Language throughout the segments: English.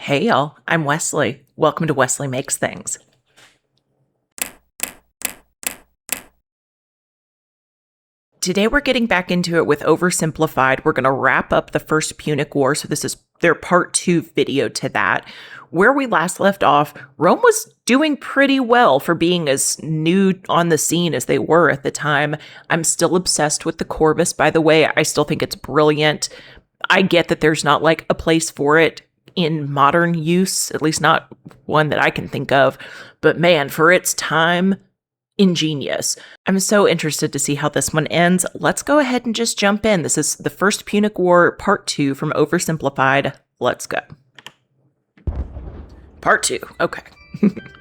Hey y'all, I'm Wesley. Welcome to Wesley Makes Things. Today we're getting back into it with Oversimplified. We're going to wrap up the First Punic War, so this is their part 2 video to that. Where we last left off, Rome was doing pretty well for being as new on the scene as they were at the time. I'm still obsessed with the corvus, by the way. I still think it's brilliant. I get that there's not like a place for it in modern use, at least not one that I can think of. But man, for its time, ingenious. I'm so interested to see how this one ends. Let's go ahead and just jump in. This is the First Punic War, part 2 from Oversimplified. Let's go. Part 2. Okay.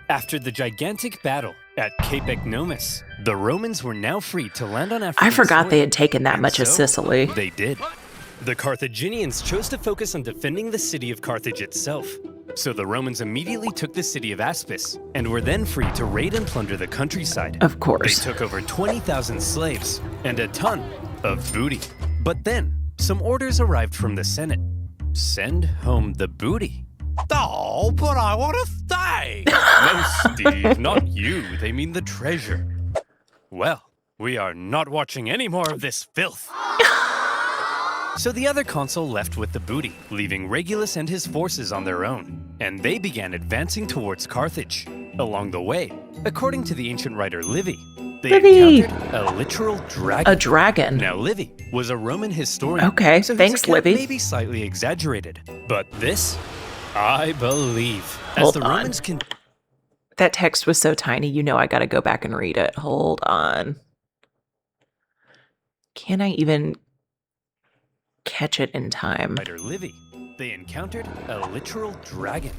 After the gigantic battle at Cape Ecnomus, the Romans were now free to land on African I forgot soil, they had taken that and much of so Sicily. They did. The Carthaginians chose to focus on defending the city of Carthage itself. So the Romans immediately took the city of Aspis and were then free to raid and plunder the countryside. Of course. They took over 20,000 slaves and a ton of booty. But then some orders arrived from the Senate. Send home the booty. Oh, but I want to stay. No, Steve, not you. They mean the treasure. Well, we are not watching any more of this filth. So the other consul left with the booty, leaving Regulus and his forces on their own, and they began advancing towards Carthage. Along the way, according to the ancient writer Livy, they encountered a literal dragon. A dragon? Now, Livy was a Roman historian. Okay, so thanks, his account Livy. may be slightly exaggerated, but this, I believe. Hold on. That text was so tiny, you know I gotta go back and read it. Hold on. Can I even catch it in time? Writer Livy, they encountered a literal dragon.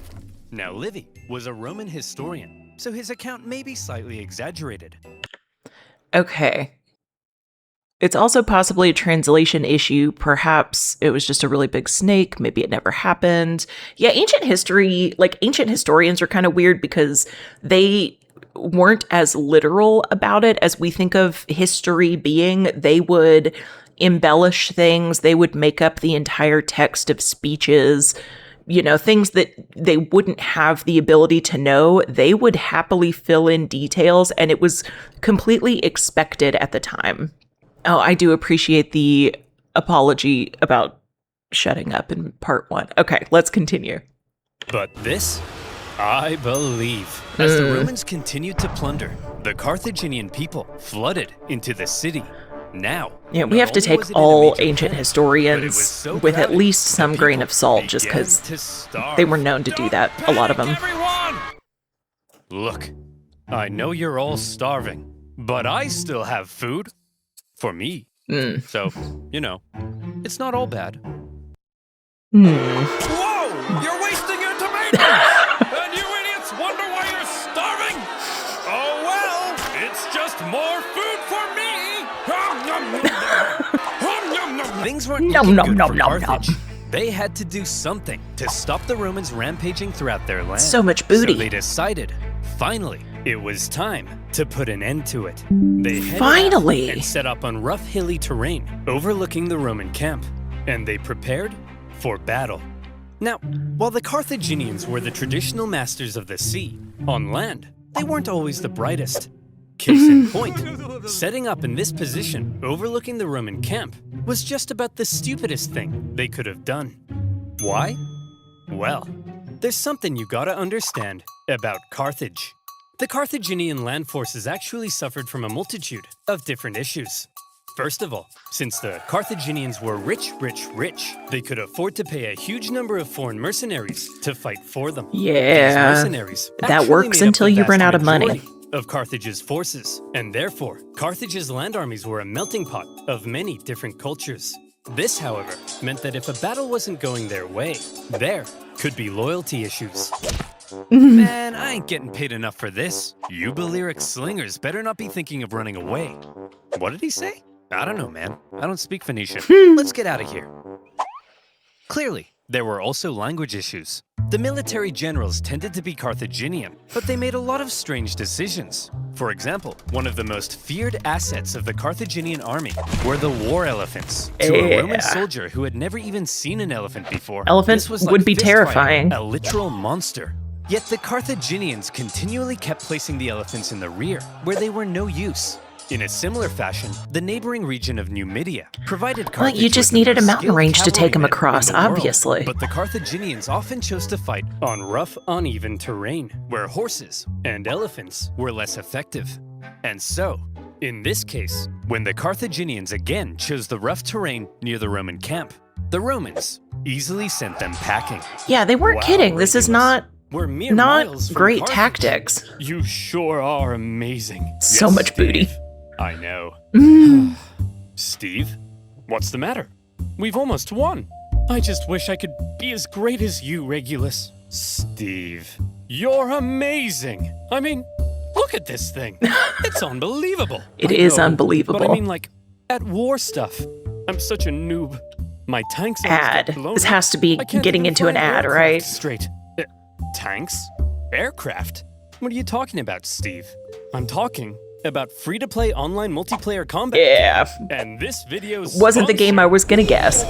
Now, Livy was a Roman historian, so his account may be slightly exaggerated. Okay. It's also possibly a translation issue. Perhaps it was just a really big snake. Maybe it never happened. Yeah, ancient historians are kind of weird because they weren't as literal about it as we think of history being. They would embellish things. They would make up the entire text of speeches. You know, things that they wouldn't have the ability to know, they would happily fill in details, and it was completely expected at the time. Oh, I do appreciate the apology about shutting up in part 1. Okay, let's continue. But this, I believe. As the Romans continued to plunder, the Carthaginian people flooded into the city. Now, yeah, we have to take all ancient historians with at least some grain of salt, just because they were known to do that, a lot of them. Look, I know you're all starving, but I still have food. For me. So, you know, it's not all bad. Whoa! You're wasting your tomatoes! And you idiots wonder why you're starving? Oh well, it's just more food for me! Things weren't looking good for Carthage. They had to do something to stop the Romans rampaging throughout their land. So much booty. So they decided, finally, it was time to put an end to it. They headed out and set up on rough hilly terrain overlooking the Roman camp, and they prepared for battle. Now, while the Carthaginians were the traditional masters of the sea, on land, they weren't always the brightest. Case in point, setting up in this position overlooking the Roman camp was just about the stupidest thing they could have done. Why? Well, there's something you gotta understand about Carthage. The Carthaginian land forces actually suffered from a multitude of different issues. First of all, since the Carthaginians were rich, they could afford to pay a huge number of foreign mercenaries to fight for them. Yeah, these mercenaries that works until you run out of money. Of Carthage's forces, and therefore, Carthage's land armies were a melting pot of many different cultures. This, however, meant that if a battle wasn't going their way, there could be loyalty issues. Man, I ain't getting paid enough for this. You Balearic slingers better not be thinking of running away. What did he say? I don't know, man. I don't speak Phoenician. Let's get out of here. Clearly, There were also language issues. The military generals tended to be Carthaginian, but they made a lot of strange decisions. For example, one of the most feared assets of the Carthaginian army were the war elephants. To a Roman soldier who had never even seen an elephant before, elephants this was like would be terrifying. A literal monster. Yet the Carthaginians continually kept placing the elephants in the rear, where they were no use. In a similar fashion, the neighboring region of Numidia provided Carthage you just with the needed a most mountain skilled range to take them cavalrymen across, in the world. obviously. But the Carthaginians often chose to fight on rough, uneven terrain, where horses and elephants were less effective. And so, in this case, when the Carthaginians again chose the rough terrain near the Roman camp, the Romans easily sent them packing. Yeah, they weren't kidding. This is not great tactics. You sure are amazing. So Yes, much Steve. booty. I know. Steve, what's the matter? We've almost won. I just wish I could be as great as you, Regulus. Steve, you're amazing. I mean, look at this thing. It's unbelievable. It is unbelievable. But I mean, like, at war stuff. I'm such a noob. My tanks Ad. This has to be getting into an ad, right? Straight. Tanks? Aircraft? What are you talking about, Steve? I'm talking about free-to-play online multiplayer combat. Yeah. And this video wasn't the game I was gonna guess.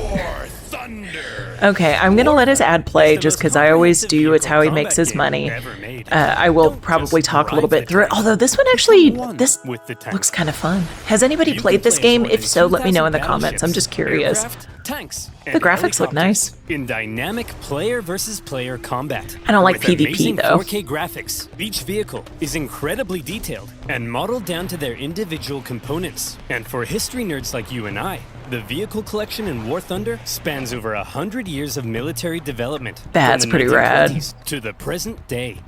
Okay, I'm gonna let his ad play just because I always do. It's how he makes his money. I will probably talk a little bit through it. Although this one actually, this looks kind of fun. Has anybody played this game? If so, let me know in the comments. I'm just curious. The graphics look nice. In dynamic player versus player combat. I don't like With PvP amazing though. 4K graphics, each vehicle is incredibly detailed and modeled down to their individual components. And for history nerds like you and I, the vehicle collection in War Thunder spans over 100 years of military development. That's from the pretty rad. 1920s to the present day.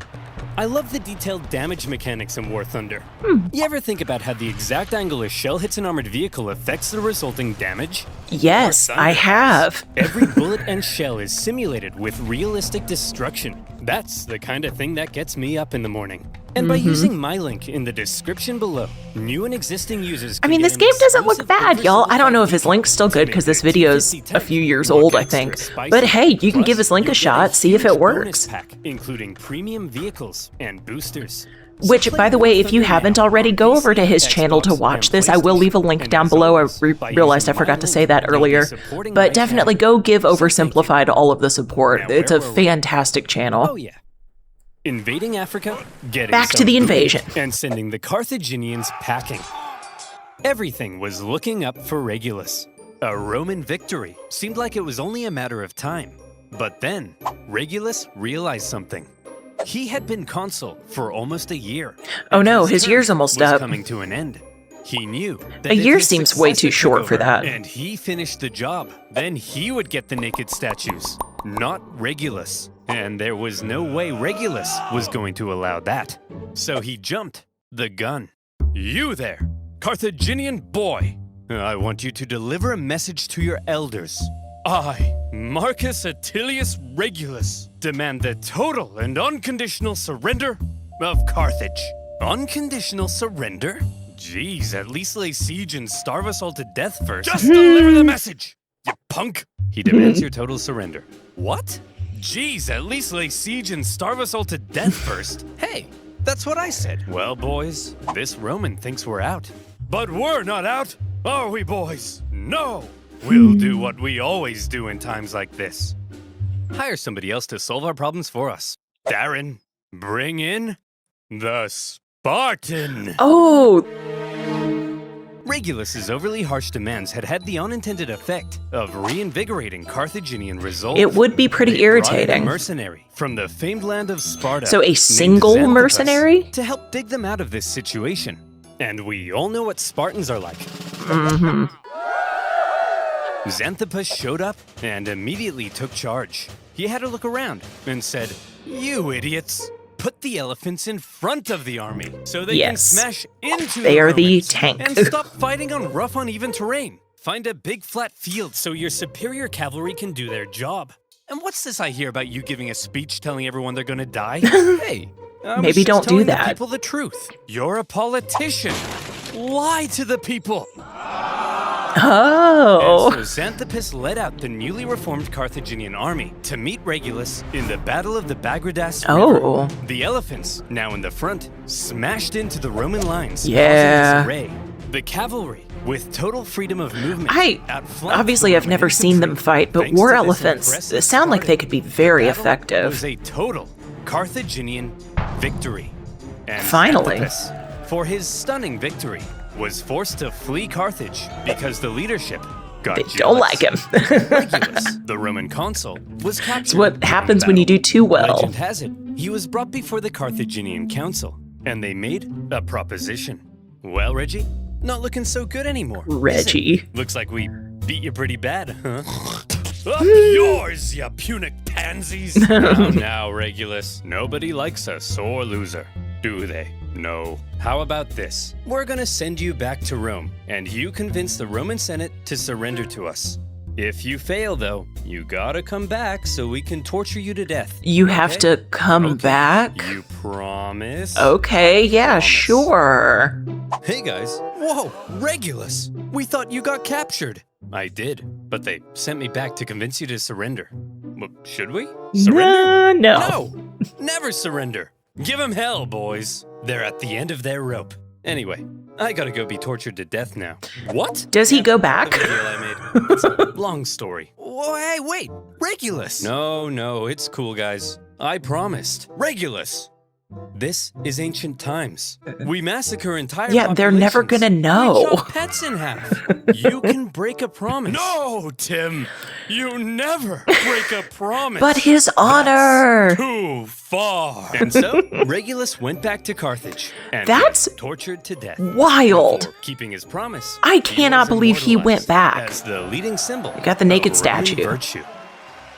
I love the detailed damage mechanics in War Thunder. You ever think about how the exact angle a shell hits an armored vehicle affects the resulting damage? Yes, I have. Every bullet and shell is simulated with realistic destruction. That's the kind of thing that gets me up in the morning. And by using my link in the description below, new and existing users can this get game an doesn't look exclusive bad, y'all. I don't know if his vehicle link's still good because this custom video's 50 a few years look old, I extra think. spicy. But hey, you can Plus, give his link you a get shot, see if huge it bonus works. pack, including premium vehicles and boosters. So Which, play by the War way, if you Thunder haven't now already, on go over to PC, his channel to Xbox, watch and this. I will leave a link PlayStation. down And below. I as always, by realized I using forgot my to say link, that you'll be earlier. supporting But my definitely channel. go give So thank you. Oversimplified all of the support. Now, It's a where were we? fantastic channel. Oh yeah. Invading Africa, getting Back to some the booty, invasion. and sending the Carthaginians packing. Everything was looking up for Regulus. A Roman victory seemed like it was only a matter of time. But then, Regulus realized something. He had been consul for almost a year. Oh and no, his term year's almost was up. coming to an end. He knew that A if year his seems way too successor short took for over that. And he finished the job, then he would get the naked statues, not Regulus. And there was no way Regulus was going to allow that. So he jumped the gun. You there, Carthaginian boy. I want you to deliver a message to your elders. I, Marcus Attilius Regulus, demand the total and unconditional surrender of Carthage. Unconditional surrender? Jeez, at least lay siege and starve us all to death first. Just deliver the message, you punk! He demands your total surrender. What? Jeez, at least lay siege and starve us all to death first. Hey, that's what I said. Well, boys, this Roman thinks we're out. But we're not out, are we, boys? No! We'll do what we always do in times like this. Hire somebody else to solve our problems for us. Darren, bring in the Spartan. Oh, Regulus's overly harsh demands had the unintended effect of reinvigorating Carthaginian resolve. it would be pretty They brought in a irritating. mercenary from the famed land of Sparta. So a named single Xanthippus, mercenary? to help dig them out of this situation. And we all know what Spartans are like. Xanthippus showed up and immediately took charge. He had a look around and said, "You idiots! Put the elephants in front of the army so they can Yes. smash into They are the Romans, tank. and stop fighting on rough, uneven terrain. Find a big flat field so your superior cavalry can do their job." And what's this I hear about you giving a speech telling everyone they're gonna die? Hey, I was Maybe just don't do telling the that. people the truth. You're a politician. Lie to the people. Oh. And so Xanthippus led out the newly reformed Carthaginian army to meet Regulus in the Battle of the Bagradas River. The elephants, now in the front, smashed into the Roman lines, causing disarray. The cavalry, with total freedom of movement, obviously I've never seen them fight, but war elephants sound like they could be very effective. It was a total Carthaginian victory. And finally, Xanthippus, for his stunning victory, was forced to flee Carthage because the leadership got jealous. Don't like him. Regulus, the Roman consul, was captured. It's what happens when you do too well. Legend has it, he was brought before the Carthaginian council, and they made a proposition. Well, Reggie, not looking so good anymore. Reggie. Looks like we beat you pretty bad, huh? Up yours, you Punic pansies! now, Regulus, nobody likes a sore loser, do they? No. How about this? We're gonna send you back to Rome, and you convince the Roman Senate to surrender to us. If you fail, though, you gotta come back so we can torture you to death. You have to come back? You promise? Okay, yeah, sure. Hey guys. Whoa, Regulus! We thought you got captured. I did, but they sent me back to convince you to surrender. Well, should we? Surrender? No. Never surrender. Give them hell, boys. They're at the end of their rope. Anyway, I gotta go be tortured to death now. What? Does he go back? The deal I made. It's a long story. Oh, hey, wait, Regulus. No, it's cool, guys. I promised. Regulus. This is ancient times. We massacre entire populations. They're never gonna know. We chop pets in half. You can break a promise. No, Tim. You never break a promise. But his honor. That's too far. And so, Regulus went back to Carthage. And that's was tortured to death. Wild. Before keeping his promise. I cannot believe he went back. As the leading symbol. You got the naked statue. Virtue.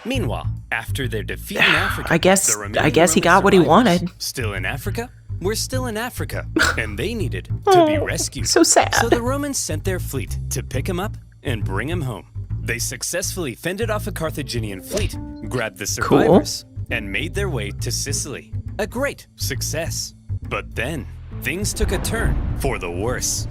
Meanwhile, after their defeat in Africa, I guess he got what he wanted. Still in Africa? We're still in Africa, and they needed to be rescued. So sad. So the Romans sent their fleet to pick him up and bring him home. They successfully fended off a Carthaginian fleet, grabbed the survivors, and made their way to Sicily. A great success. But then, things took a turn for the worse.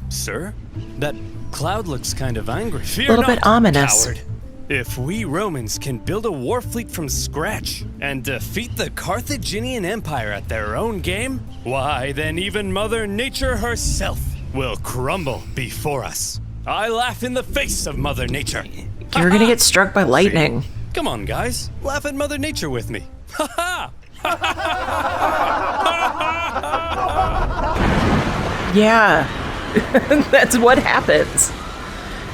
Sir? That cloud looks kind of angry. Fear a little bit ominous. Coward. If we Romans can build a war fleet from scratch and defeat the Carthaginian Empire at their own game, why then even Mother Nature herself will crumble before us. I laugh in the face of Mother Nature. You're gonna get struck by lightning. See? Come on, guys. Laugh at Mother Nature with me. Ha ha! Yeah. That's what happens.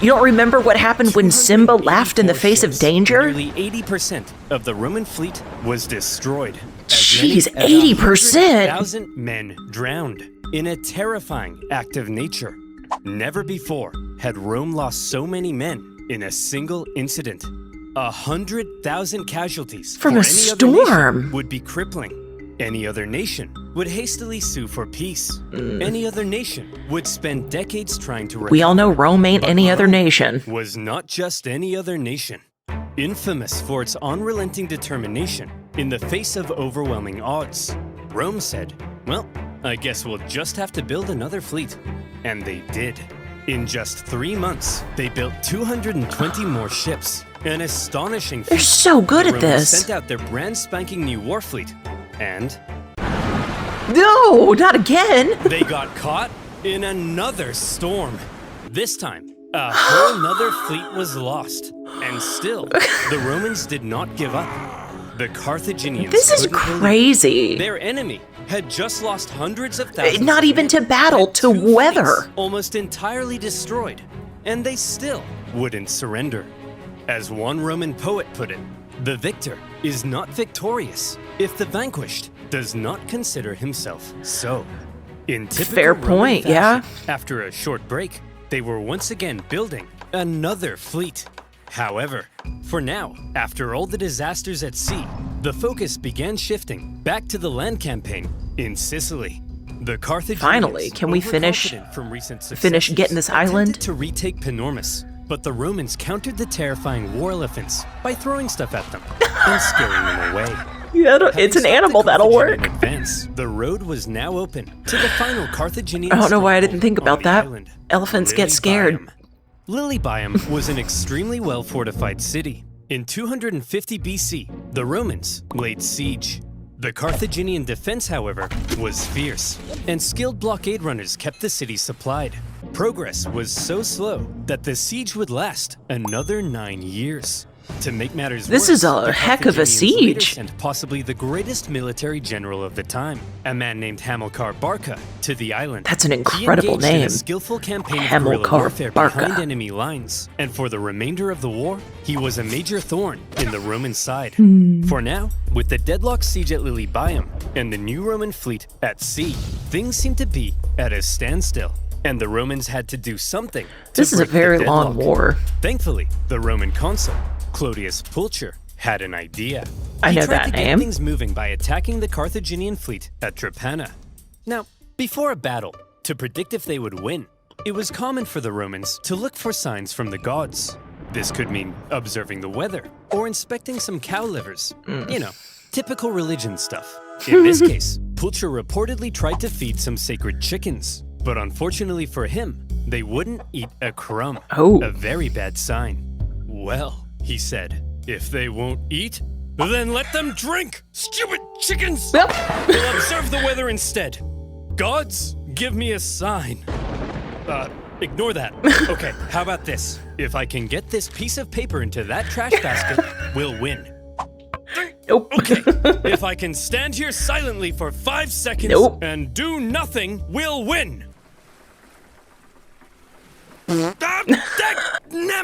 You don't remember what happened when Simba laughed in the face of danger? Nearly 80% of the Roman fleet was destroyed. Jeez, 80%? 1,000 men drowned in a terrifying act of nature. Never before had Rome lost so many men in a single incident. 100,000 casualties from a storm would be crippling. Any other nation would hastily sue for peace. Any other nation would spend decades trying to recover. We all know Rome ain't any other nation. Was not just any other nation. Infamous for its unrelenting determination in the face of overwhelming odds, Rome said, well, I guess we'll just have to build another fleet. And they did. In just 3 months, they built 220 more ships. An astonishing feat. They're so good at this. Sent out their brand spanking new war fleet. And no, not again. They got caught in another storm. This time, a whole nother fleet was lost. And still, the Romans did not give up. The Carthaginians. This is crazy. Their enemy had just lost hundreds of thousands. Not even to battle, to weather. Almost entirely destroyed. And they still wouldn't surrender. As one Roman poet put it, the victor is not victorious if the vanquished does not consider himself so. In typical fair Roman point, fashion, yeah. After a short break, they were once again building another fleet. However, for now, after all the disasters at sea, the focus began shifting back to the land campaign in Sicily. The Carthaginians, finally, can we finish getting this island? To retake Panormus. But the Romans countered the terrifying war elephants by throwing stuff at them and scaring them away. Yeah, it's an animal, that'll work. In advance, the road was now open to the final Carthaginian. I don't know why I didn't think about that. Elephants get scared. Lilybaeum was an extremely well-fortified city. In 250 BC, the Romans laid siege. The Carthaginian defense, however, was fierce, and skilled blockade runners kept the city supplied. Progress was so slow that the siege would last another 9 years. To make matters worse, this is a heck of a siege. And possibly the greatest military general of the time, a man named Hamilcar Barca, to the island. That's an incredible name. In a skillful campaign of guerrilla warfare behind enemy lines, and for the remainder of the war, he was a major thorn in the Roman side. For now, with the deadlock siege at Lilybaeum and the new Roman fleet at sea, things seem to be at a standstill, and the Romans had to do something to This is a very long war. Thankfully, the Roman consul, Clodius Pulcher, had an idea. I know that name. He tried to get things moving by attacking the Carthaginian fleet at Drepana. Now, before a battle, to predict if they would win, it was common for the Romans to look for signs from the gods. This could mean observing the weather or inspecting some cow livers. You know, typical religion stuff. In this case, Pulcher reportedly tried to feed some sacred chickens, but unfortunately for him, they wouldn't eat a crumb. Oh. A very bad sign. Well, he said, if they won't eat, then let them drink, stupid chickens! We'll observe the weather instead. Gods, give me a sign. Ignore that. Okay, how about this? If I can get this piece of paper into that trash basket, we'll win. Nope. Okay, if I can stand here silently for 5 seconds and do nothing, we'll win.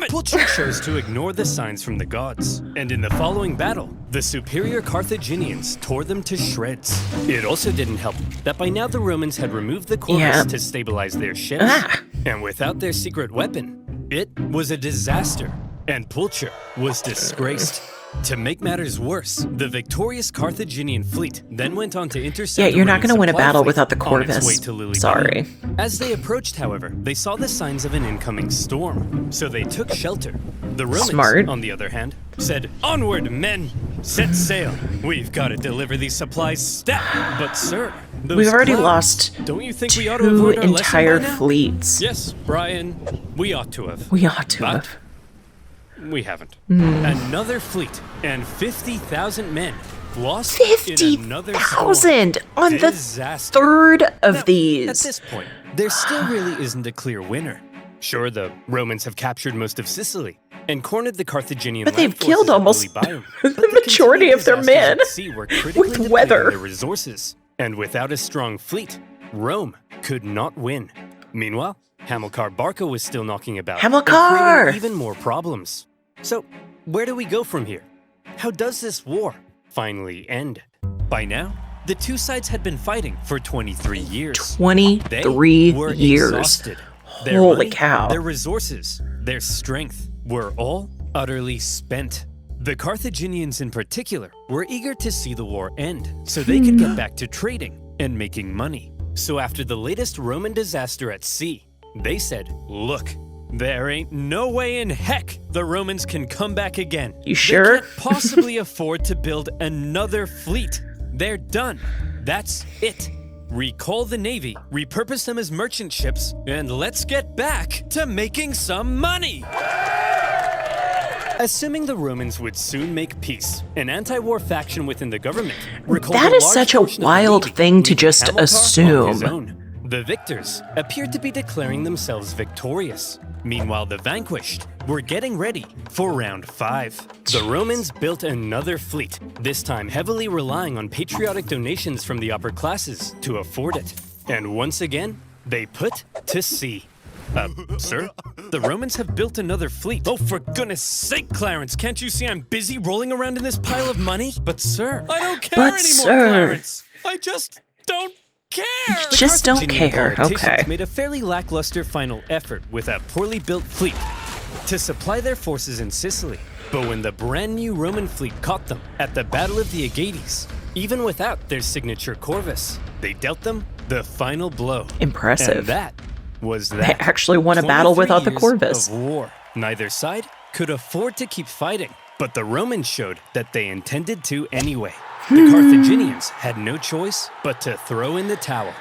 Pulcher chose to ignore the signs from the gods, and in the following battle, the superior Carthaginians tore them to shreds. It also didn't help that by now the Romans had removed the corvus to stabilize their ships, and without their secret weapon, it was a disaster, and Pulcher was disgraced. To make matters worse, the victorious Carthaginian fleet then went on to intercept you're not going to win a battle without the on its way corvus. to Lilybaeum. Sorry. As they approached, however, they saw the signs of an incoming storm, so they took shelter. The Romans, on the other hand, said, "Onward, men! Set sail! We've got to deliver these supplies stat!" But sir, we've already lost don't you think we ought to avoid our entire lesson by now? fleets. Yes, Brian, we ought to have. We ought to But have. we haven't. Another fleet and 50,000 men lost in another storm. 50,000 on the third of these. At this point, there still really isn't a clear winner. Sure, the Romans have captured most of Sicily and cornered the Carthaginian But land they've killed forces at almost Lilybaeum. the majority of their men At sea were critically with depleting weather. their resources, and without a strong fleet, Rome could not win. Meanwhile, Hamilcar Barca was still knocking about, Hamilcar! and creating even more problems. So, where do we go from here? How does this war finally end? By now, the two sides had been fighting for 23 years. 23 They were years. exhausted. Their Holy money, cow. Their resources, their strength were all utterly spent. The Carthaginians in particular were eager to see the war end so they could get back to trading and making money. So after the latest Roman disaster at sea, they said, look, there ain't no way in heck the Romans can come back again. You sure? They can't possibly afford to build another fleet. They're done. That's it. Recall the navy, repurpose them as merchant ships, and let's get back to making some money. Assuming the Romans would soon make peace, an anti-war faction within the government that is such a wild thing to just assume. The victors appeared to be declaring themselves victorious. Meanwhile, the vanquished were getting ready for round 5. The Romans built another fleet, this time heavily relying on patriotic donations from the upper classes to afford it. And once again, they put to sea. Sir? The Romans have built another fleet. Oh, for goodness sake, Clarence, can't you see I'm busy rolling around in this pile of money? But sir, I don't care anymore, Clarence. I just don't care. Just don't care, okay. Made a fairly lackluster final effort with a poorly built fleet to supply their forces in Sicily. But when the brand new Roman fleet caught them at the Battle of the Aegates, even without their signature corvus, they dealt them the final blow. Impressive. And that was that. They actually won a battle without the 23 corvus. years of war. Neither side could afford to keep fighting, but the Romans showed that they intended to anyway. The Carthaginians had no choice but to throw in the towel.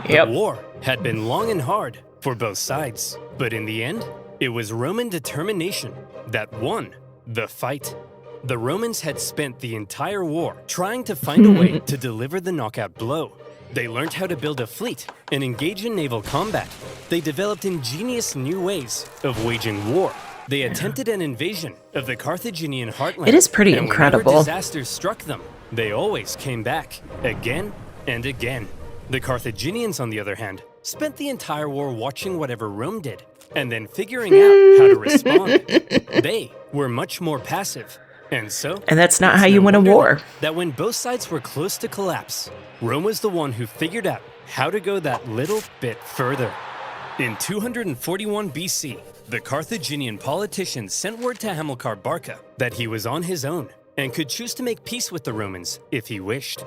The war had been long and hard for both sides, but in the end, It was Roman determination that won the fight. The Romans had spent the entire war trying to find a way to deliver the knockout blow. They learned how to build a fleet and engage in naval combat. They developed ingenious new ways of waging war. They attempted an invasion of the Carthaginian heartland. It is pretty and incredible. Whenever disasters struck them, they always came back, again and again. The Carthaginians, on the other hand, spent the entire war watching whatever Rome did, and then figuring out how to respond. They were much more passive. And that's not how you win a war. That when both sides were close to collapse, Rome was the one who figured out how to go that little bit further. In 241 BC, the Carthaginian politicians sent word to Hamilcar Barca that he was on his own and could choose to make peace with the Romans if he wished.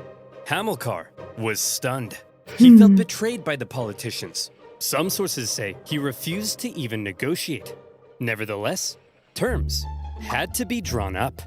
Hamilcar was stunned. He felt betrayed by the politicians. Some sources say he refused to even negotiate. Nevertheless, terms had to be drawn up.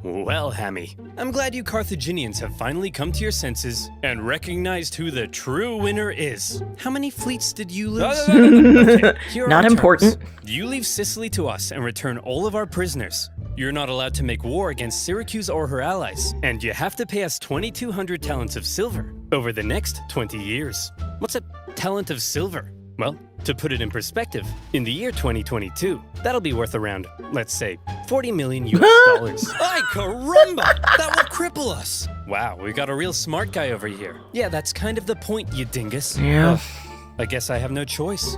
Well, Hammy, I'm glad you Carthaginians have finally come to your senses and recognized who the true winner is. How many fleets did you lose? Okay, here are Not our important. terms. You leave Sicily to us and return all of our prisoners. You're not allowed to make war against Syracuse or her allies, and you have to pay us 2,200 talents of silver over the next 20 years. What's a talent of silver? Well, to put it in perspective, in the year 2022, that'll be worth around, let's say, 40 million US dollars. Ay, caramba! That will cripple us! Wow, we got a real smart guy over here. Yeah, that's kind of the point, you dingus. Yeah. Ugh, I guess I have no choice.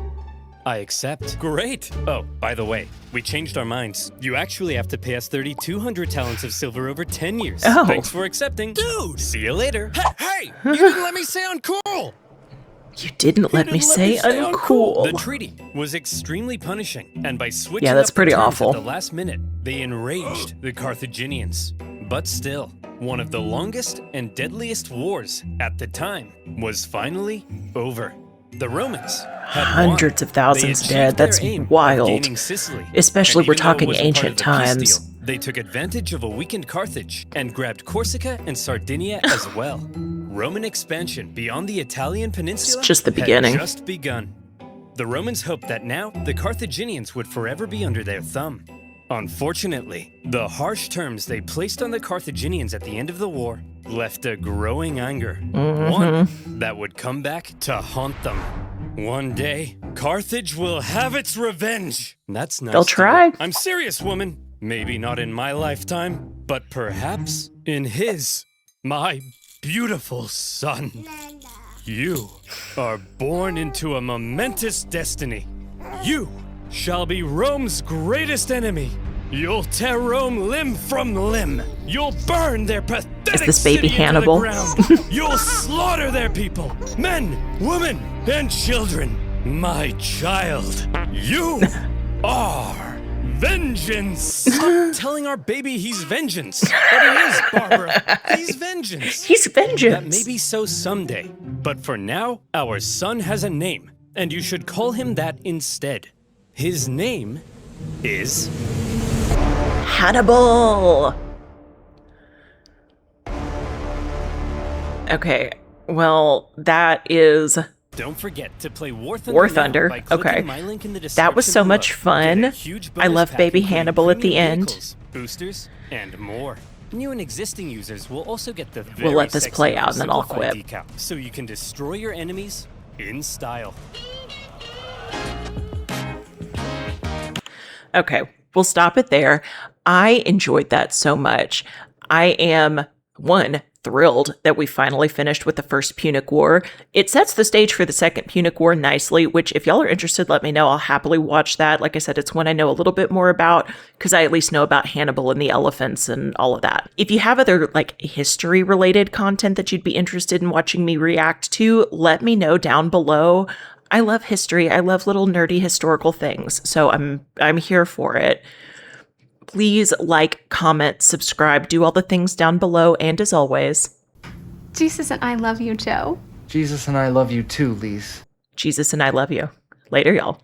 I accept. Great! Oh, by the way, we changed our minds. You actually have to pay us 3,200 talents of silver over 10 years. Oh. Thanks for accepting. Dude! See you later. Hey! You didn't let me say uncool! You didn't let me say uncool. The treaty was extremely punishing, and by switching that's up the pretty terms awful. at the last minute, they enraged the Carthaginians. But still, one of the longest and deadliest wars at the time was finally over. The Romans had Hundreds won. of thousands They dead. achieved their That's aim of wild. gaining Sicily. Especially And we're even though it talking was a part ancient of the peace times. deal, they took advantage of a weakened Carthage and grabbed Corsica and Sardinia as well. Roman expansion beyond the Italian peninsula It's just the beginning. had just begun. The Romans hoped that now the Carthaginians would forever be under their thumb. Unfortunately, the harsh terms they placed on the Carthaginians at the end of the war left a growing anger, one that would come back to haunt them. One day, Carthage will have its revenge. That's nice. They'll try. I'm serious, woman. Maybe not in my lifetime, but perhaps in his. My beautiful son. You are born into a momentous destiny. You shall be Rome's greatest enemy. You'll tear Rome limb from limb. You'll burn their pathetic Is this baby city Hannibal? into the ground. You'll slaughter their people, men, women, and children. My child, you are vengeance. Stop telling our baby he's vengeance. But he is, Barbara. He's vengeance. He's vengeance. That may be so someday, but for now, our son has a name, and you should call him that instead. His name is Hannibal. Okay, well, that is Don't forget to play War Thunder. War now Thunder. by clicking Okay. my link in the That was description so below. much fun. Get a huge I bonus love pack Baby including Hannibal at the premium end. vehicles, boosters, and more. New and existing users will also get the We'll let this sexy play out and then I'll Oversimplified quit. decal, so you can destroy your enemies in style. Okay, we'll stop it there. I enjoyed that so much. I am, thrilled that we finally finished with the First Punic War. It sets the stage for the Second Punic War nicely, which if y'all are interested, let me know. I'll happily watch that. Like I said, it's one I know a little bit more about because I at least know about Hannibal and the elephants and all of that. If you have other history-related content that you'd be interested in watching me react to, let me know down below. I love history. I love little nerdy historical things, so I'm here for it. Please like, comment, subscribe, do all the things down below, and as always, Jesus and I love you, Joe. Jesus and I love you too, Lise. Jesus and I love you. Later, y'all.